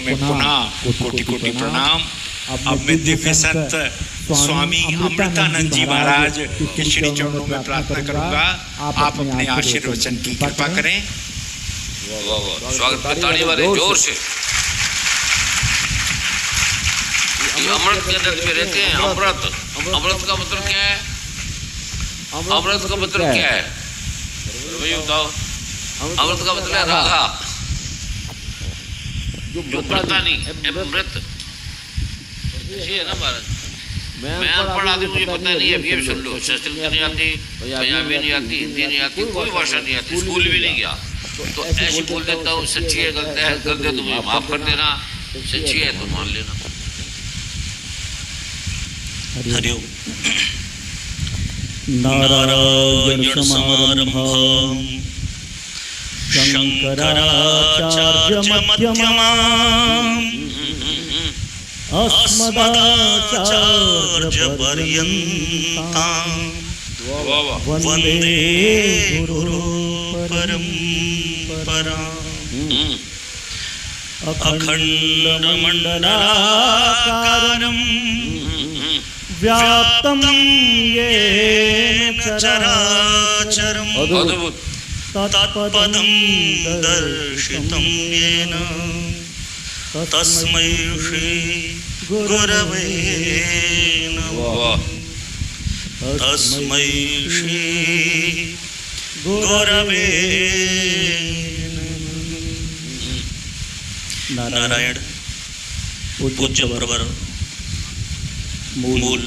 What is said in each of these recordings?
में पुनः कोटि कोटि प्रणाम। अब मैं दिव्य संत स्वामी अमृतानंद जी महाराज के श्री चरणों में प्रार्थना करूंगा, आप अपने आशीर्वचन की कृपा करें। स्वागत का ताली वाले जोर से। ये अमृत के अंदर में रहते हैं। अमृत, अमृत का मतलब क्या है? अमृत का मतलब क्या है भैया बताओ? अमृत का मतलब है राधा, जो मरता नहीं, अमृत है ना महाराज। मैं अनपढ़ आदमी, मुझे पता नहीं है। अभी सुन लो, संस्कृत नहीं आती, पंजाबी नहीं आती, हिंदी नहीं आती, कोई भाषा नहीं आती, स्कूल भी नहीं गया, तो ऐसे बोल देता हूँ। सच्ची है गलत है, गलत है तो मुझे माफ कर देना, सच्ची है तो मान लेना। हरिओम। नारायण समारंभं शंकराचार्य मध्यमाम् अस्मदाचार्य पर्यन्तां वन्दे गुरु परम्पराम्। अखण्डमण्डलाकारं व्याप्तं येन चराचरं तत्पदं दर्शितं येन तस्मै श्री गुरवे नमः। तस्मै श्री गुरवे नमः। नारायण पूज्य प्रवर मूल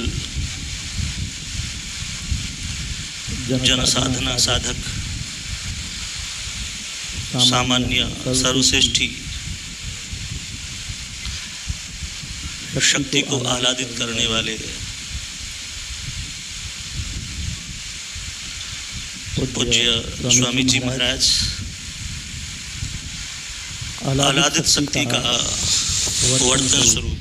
जन साधना साधक सामान्य सर्वश्रेष्ठी शक्ति को आह्लादित करने वाले पूज्य स्वामी जी महाराज आह्लादित शक्ति का वर्तन स्वरूप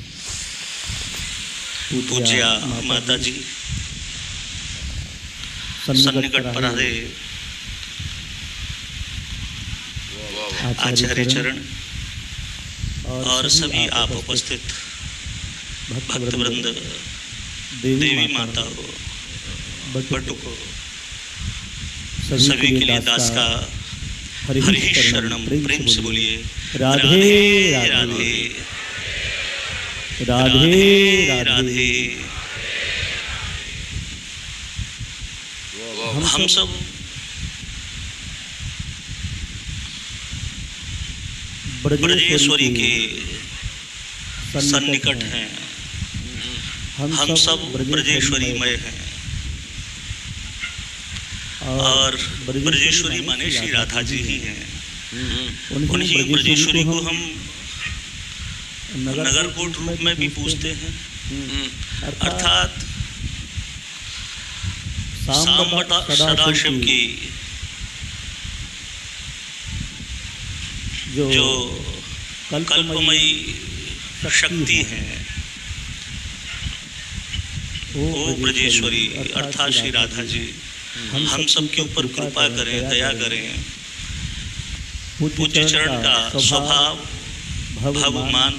पूज्य माता जी सन्निकट पराधे आचार्य चरण और सभी आप उपस्थित भक्तवृंद, देवी माता बटुको, सभी के लिए दास का हरि शरणम प्रेम से बोलिए राधे राधे राधे राधे। हम सब ब्रजेश्वरी के सन्निकट हैं, हम सब ब्रजेश्वरीमय हैं और ब्रजेश्वरी माने श्री राधा जी ही हैं। उन्हीं ब्रजेश्वरी को हम नगरकोट रूप में भी पूजते हैं, अर्थात सांबट सदाशिव की जो कल्पमयी शक्ति है, वो ब्रजेश्वरी अर्थात श्री राधा जी हम सब के ऊपर कृपा करें, दया करें। पूज्य चरण का स्वभाव भगवान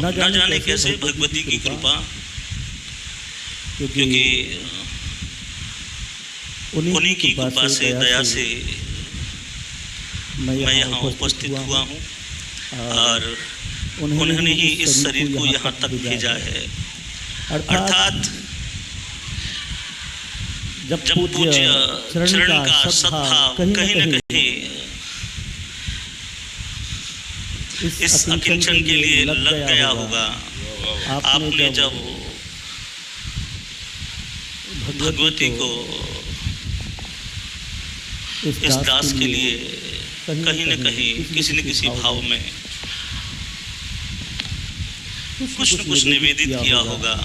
न जाने कैसे भगवती की कृपा, क्योंकि उन्हीं की कृपा से, दया से मैं यहाँ उपस्थित हुआ हूँ और उन्होंने ही इस शरीर को यहाँ तक भेजा है। अर्थात जब पूज्य चरण का सद्भाव कहीं न कहीं इस अकिंचन के लिए लग गया होगा, आपने जब भगवती को इस दास के लिए कहीं न कहीं किसी न किसी भाव में कुछ न कुछ निवेदित किया होगा,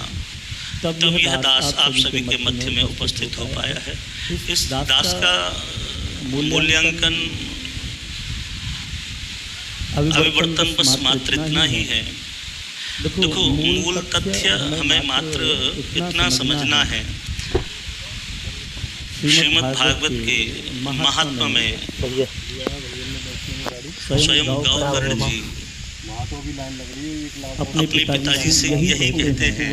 तब यह दास आप सभी के मध्य में उपस्थित हो पाया है। इस दास का मूल्यांकन अभिवर्तन बस मात्र इतना ही है। देखो, मूल तथ्य हमें मात्र इतना समझना है, श्रीमद् भागवत के महात्मा में स्वयं गौकर्ण जी अपने पिताजी से यही कहते हैं,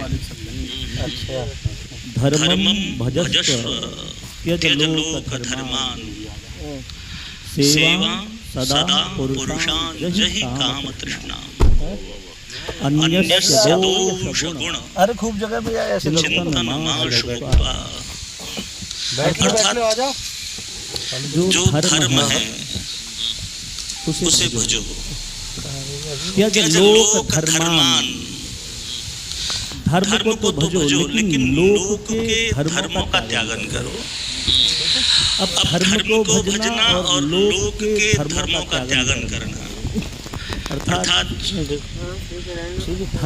धर्मम भजस्व त्यजलोक धर्मान सेवा सदा पुरुषान जहि काम तृष्णा अन्यस्य दोष गुण अरे खूब जगह पे आया ऐसे चिंतन माश मुक्त्वा। अर्थात जो धर्म है उसे भजो, त्यजलोक धर्मान, धर्म को तो भजो लेकिन लोक के धर्मों का त्यागन करो। अब धर्म को भजना और लोक के धर्मों का त्यागन करना, अर्थात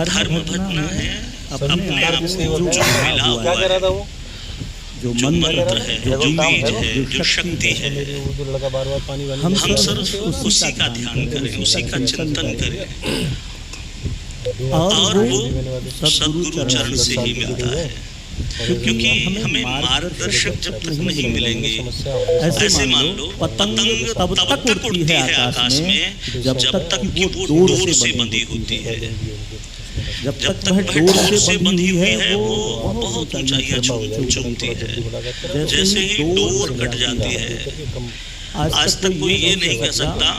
धर्म भजना है अपने आप से जो मिला हुआ है, जो मंत्र है, जो बीज है, जो शक्ति है, हम सब उसी का ध्यान करें, उसी का चिंतन करें, और वो सद्गुरु चरण से ही मिलता है। क्योंकि हमें मार्गदर्शक जब तक नहीं मिलेंगे, ऐसे मान लो पतंग तब तक उड़ती है आकाश में जब तक कि वो डोर से बंधी होती है। जब तक वह डोर से बंधी हुई है वो बहुत ऊंचाइयां चूमती है। जैसे ही डोर कट जाती है, आज तक कोई ये नहीं कह सकता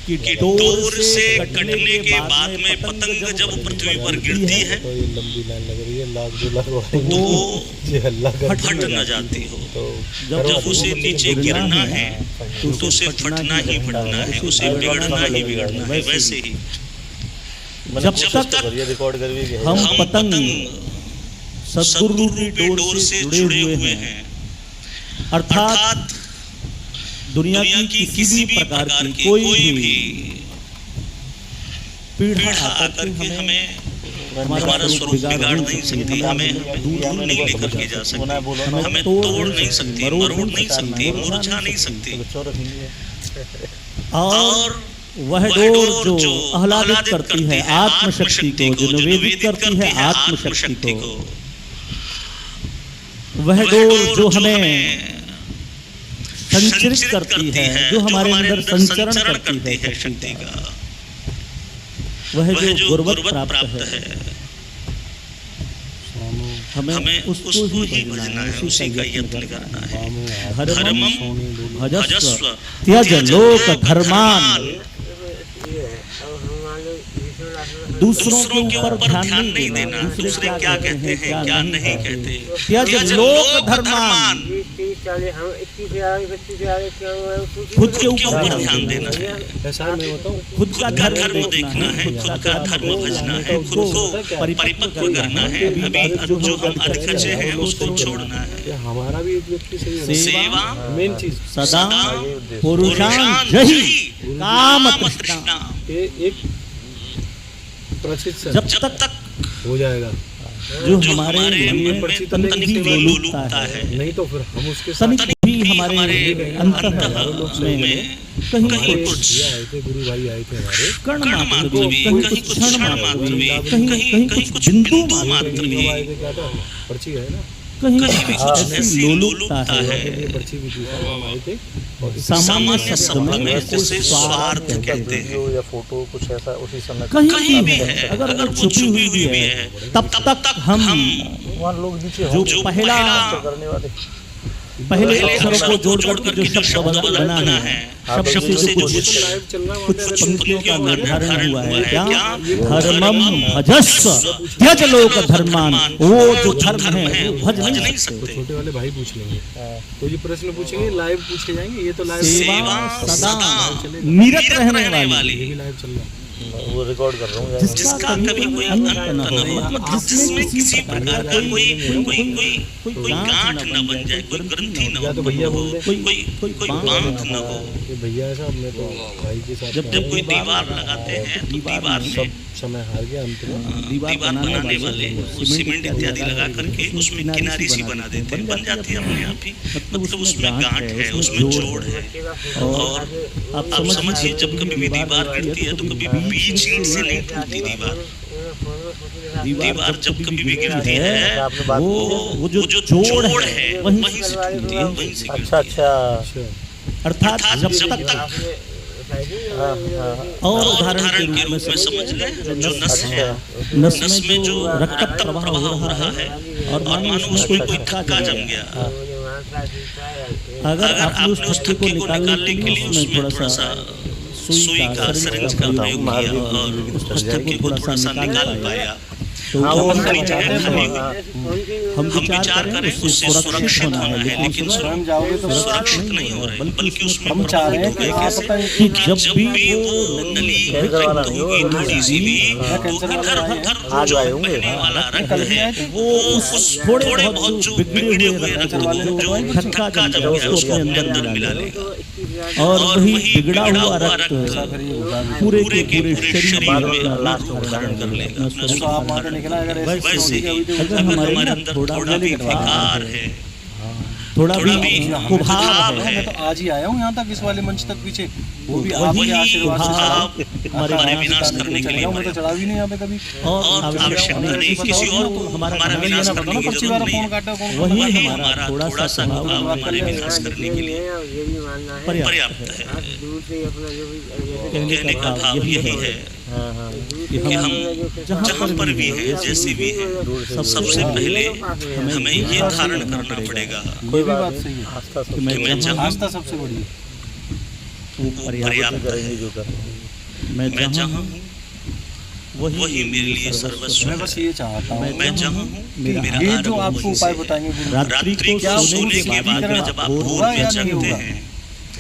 कि डोर से कटने के बाद में पतंग जब पृथ्वी पर गिरती है तो वो फट न जाती हो। जब उसे नीचे गिरना है तो उसे फटना ही फटना है, उसे बिगड़ना ही बिगड़ना है। वैसे ही जब तक हम पतंग सद्गुरु की डोर से जुड़े हुए हैं, अर्थात दुनिया की किसी भी प्रकार की कोई भी पीड़ा आकर के हमें हमारा स्वरूप बिगाड़ नहीं सकती, हमें दूर नहीं लेकर के जा सकती, हमें तोड़ नहीं सकती, मरोड़ नहीं सकती, मुरझा नहीं सकती। और वह डोर जो आह्लादित करती है आत्मशक्ति को, जो निवेदित करती है आत्मशक्ति को, वह डोर जो हमें संचरित करती है, जो हमारे अंदर संचरण करती है शक्ति का, वह जो गुरुवत प्राप्त है, हमें उसको ही भजना है, उसी का यत्न करना है। धर्मम भजस्व त्यजलोक धर्मान, दूसरों के ऊपर ध्यान नहीं देना, दूसरे क्या कहते हैं क्या नहीं कहते। त्यजलोक धर्मान, खुद के ऊपर ध्यान देना है, खुद का धर्म देखना है, खुद का धर्म भजना है, खुद को परिपक्व करना है। अभी जो हम अधखचे हैं उसको छोड़ना है। हमारा भी सेवा मेन चीज सदा पुरुषान जहि काम तृष्णा, एक जब तक हो जाएगा जो हमारे मन में तनिक भी लोलुपता है, नहीं तो फिर हम उसके तनिक भी हमारे अंतः में कहीं कुछ गुरु भाई आए थे हमारे कण मात्र भी, कहीं कुछ क्षण मात्र भी, कहीं कुछ बिंदु मात्र भी, पर्ची है ना, कहीं भी कुछ ऐसी लोलुपता है। सामान्य शब्द में जिसे स्वार्थ कहते हैं, या फोटो कुछ ऐसा उसी समय कहीं भी है, अगर वो छुपी हुई भी है, तब तक हम वहाँ लोग नीचे जो पहला करने वाले पहले अक्षरों को जोड़ करके जो शब्द बना है, शब्द से कुछ पंक्तियों का निर्धारण हुआ है। क्या? धर्मम भजस्व त्यजलोक धर्मान, वो जो धर्म है वो भज नहीं सकते। छोटे वाले भाई पूछ लेंगे, कोई प्रश्न पूछेंगे, लाइव पूछे जाएंगे। ये तो लाइव सेवा सदा निरत रहने वाली, ये भी लाइव चल रहा है, वो रिकॉर्ड कर रहा हूँ, जिसका कभी कोई अंत न हो, मतलब जिसमें किसी प्रकार का कोई गांठ न बन जाए, कोई ग्रंथि न हो, कोई बांध न हो। भैया ऐसा हमने तो भाई के साथ जब कोई दीवार लगाते हैं तो दीवार में समय हार गया, अंत में दीवार बनाने वाले सीमेंट इत्यादि लगा करके उसमें किनारी सी बना देते हैं, बन जाती है अपने आप ही। मतलब उसमें गांठ है, उसमें जोड़ है। और आप समझिए जब कभी भी दीवार गिरती है तो कभी बीच से नहीं टूटती दीवार जब कभी भी गिरती है वो जो जोड़ है वहीं से टूटती है, वहीं से। अच्छा, अर्थात जब तक और उदाहरण के रूप में समझ ले, जो नस है, नस में जो रक्त प्रवाह हो रहा है और मानो उसमें कोई धक्का जम गया, अगर आपने उस धक्के को निकालने के लिए उसमें थोड़ा सा सुई का सिरिंज का प्रयोग किया और उस धक्के को थोड़ा सा निकाल पाया, तो अपनी जगह खाली हुई। हम विचार करें उससे सुरक्षित होना है, लेकिन सुरक्षित नहीं हो रहे, बल्कि उसमें हम चाह रहे हैं कि जब भी वो नली विकृत होगी थोड़ी सी भी, तो इधर उधर बहने वाला रक्त है वो उस थोड़े बहुत जो बिगड़े हुए रक्त को जो धक्का जम गया उसको अंदर मिला लेगा और वही बिगड़ा हुआ रक्त पूरे के पूरे शरीर में लाभ धारण कर लेगा। वैसे अगर हमारे अंदर थोड़ा भी विकार है, थोड़ा भी कुभाव है, मैं तो आज ही आया हूँ यहाँ तक, इस वाले मंच तक पीछे, वो भी वही आपके आशीर्वाद से हमारे विनाश करने के लिए मैं तो चढ़ा भी नहीं यहाँ पे कभी, और आवश्यक नहीं किसी और को हमारा विनाश करने की जरूरत नहीं, वही हमारा थोड़ा सा हमारे विनाश करने के लिए पर्याप्त है। कहने का भाव यही है कि हम जहाँ पर भी है, जैसे भी है, सबसे पहले हमें ये धारण करना पड़ेगा कि मैं जहाँ आस्था सबसे बड़ी है, पर्याप्त है, मैं जहाँ हूँ वही मेरे लिए सर्वस्व है। मैं बस ये चाहता हूँ, मैं जहाँ हूँ मेरा ये जो आपको उपाय बताएंगे रात्रि को सोने के बाद में जब आप भोर में जगते हैं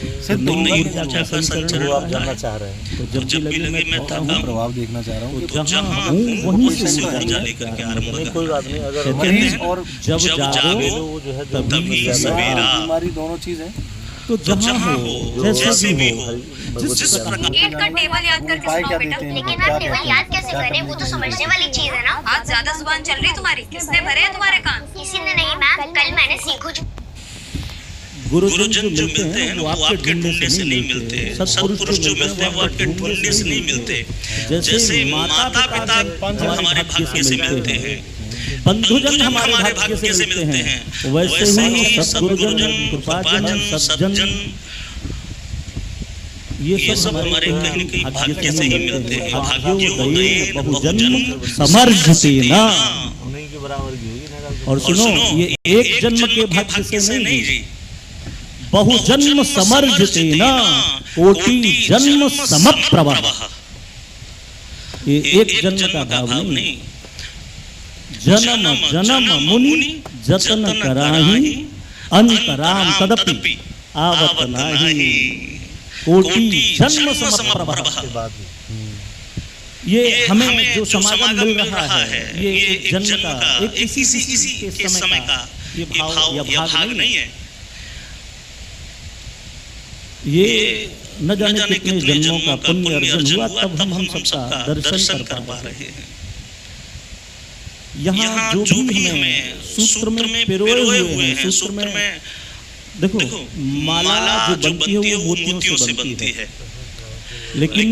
तो नई ऊर्जा का संचरण आप जानना चाह रहे हैं, तो जब भी लगे मैं थका प्रभाव देखना चाह रहा हूँ, तो जहाँ हूँ वहीं से ऊर्जा लेकर के आरंभ करना। और जब जागो तभी सवेरा, हमारी दोनों चीजें, तो जहाँ हो जैसे भी हो, जिस प्रकार गेट का टेबल याद करके उपाय क्या सुनाओ बेटा। देते हैं? लेकिन आप टेबल याद कैसे करें, वो तो समझने वाली चीज है ना। आज ज्यादा जुबान चल रही तुम्हारी, किसने भरे हैं तुम्हारे कान? किसी ने नहीं मैम, कल मैंने सीखो। गुरुजन जो मिलते हैं वो आपके ढूंढने से नहीं मिलते, सत्पुरुष जो मिलते हैं वो आपके ढूंढने से नहीं मिलते। जैसे माता पिता हमारे भाग्य से मिलते हैं, बंधुजन हमारे भाग्य से मिलते हैं, वैसे ही सद्गुरुजन, कृपाजन, सज्जन ये सब हमारे कहीं न कहीं भाग्य से ही मिलते हैं। भाग्योदयेन बहुजन्म समर्जितेन। और सुनो, ये एक जन्म के भाग्य से नहीं जी, बहुजन्म समर्जितेन कोटि जन्म समप्रभः। ये एक जन्म का भाव नहीं, जन्म जन्म मुनि जतन कराहि अंतराम तदपि आवत नाहि कोटि जन्म समप्रभः। ये हमें जो समागम मिल रहा है ये एक जन्म का, एक इसी के समय का ये भाव या भाग नहीं है। ये न जाने कितने जन्मों का पुण्य अर्जन हुआ तब हम सबका दर्शन कर पा रहे हैं। यहाँ जो भी हमें सूत्र में पिरोए हुए हैं, सूत्र में देखो माला जो बनती है वो मोतियों से बनती है, लेकिन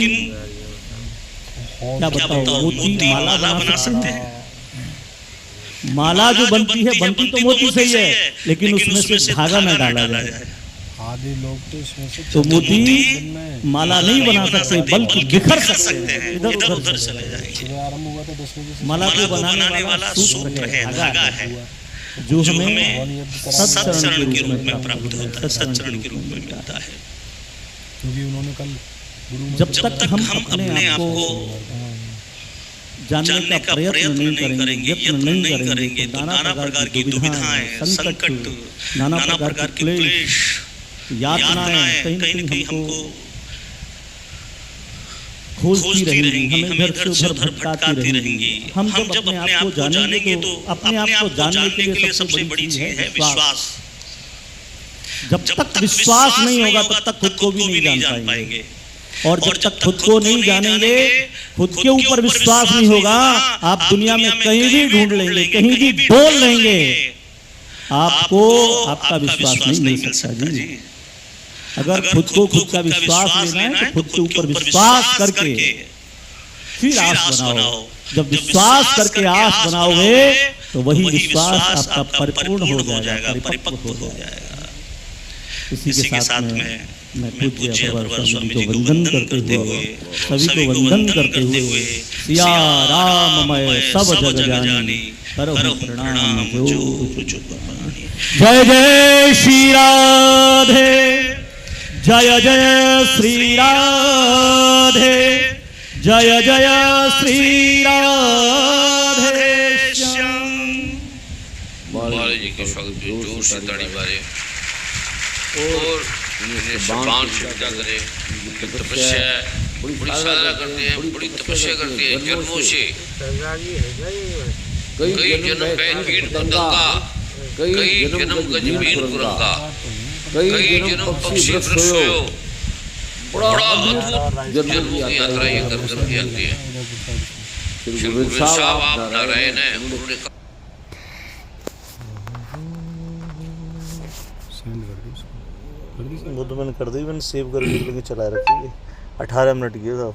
क्या बताओ मोती माला बना सकते हैं? माला जो बनती है बनती तो मोती से ही है, लेकिन उसमें से धागा न डाला जाए आदि लोग तो इसमें से तो मोती माला नहीं बना सकते, बल्कि बिखर सकते हैं, इधर उधर चले जाएंगे। आरंभ हुआ था 10 बजे से। माला को बनाने वाला सूत्र है, धागा है, जो हमें सत्चरण के रूप में प्राप्त होता है, सत्चरण के रूप में मिलता है। क्योंकि उन्होंने कल जब तक हम अपने आप को जानने का प्रयत्न नहीं करेंगे, यत्न नहीं करेंगे, तो नाना प्रकार की दुविधाएं, संकट, नाना प्रकार के क्लेश, यातनाएं कहीं न कहीं हमको खोजती रहेंगी, हमें इधर से उधर भटकाती रहेंगी। हम जब अपने आप को जानेंगे तो अपने आप को जानने के लिए सबसे बड़ी चीज है विश्वास। जब तक विश्वास नहीं होगा तब तक खुद को भी नहीं जान पाएंगे, और जब तक खुद को नहीं जानेंगे, खुद के ऊपर विश्वास नहीं होगा, आप दुनिया में कहीं भी ढूंढ लेंगे, कहीं भी बोल लेंगे, आपको आपका विश्वास नहीं मिल सकता जी। अगर खुद को खुद का विश्वास लेना है तो खुद के ऊपर विश्वास करके फिर आस बनाओ। जब विश्वास करके आस बनाओगे तो वही विश्वास आपका परिपूर्ण हो जाएगा, परिपक्व हो जाएगा। इसी के साथ में मैं पूज्य अप्रवर स्वामी जी को वंदन करते हुए सभी को वंदन करते हुए सिया राममय सब जग जानी करहु प्रणाम जो जय जय श्री राधे जय जय श्री राधे जय जय श्री राधे श्याम। बाला जी के स्वागत पे जोर से ताड़ी मारे और बाण छिड़का करे। तपस्या बड़ी साधना करते हैं, बड़ी तपस्या करते हैं जन्मों से। कई जन्म बैन कीट कुरंगा, कई जन्म गजबीन कुरंगा, कई जन्म पक्षी वृक्ष सोयो। बड़ा अद्भुत जन्मों की यात्रा ये कर करके आती है। श्री गोविंद साहब आप नारायण हैं, उन्होंने वो तो मैंने कर दी, मैंने सेव करके लेके चला रखी है। 18 मिनट की है साहब।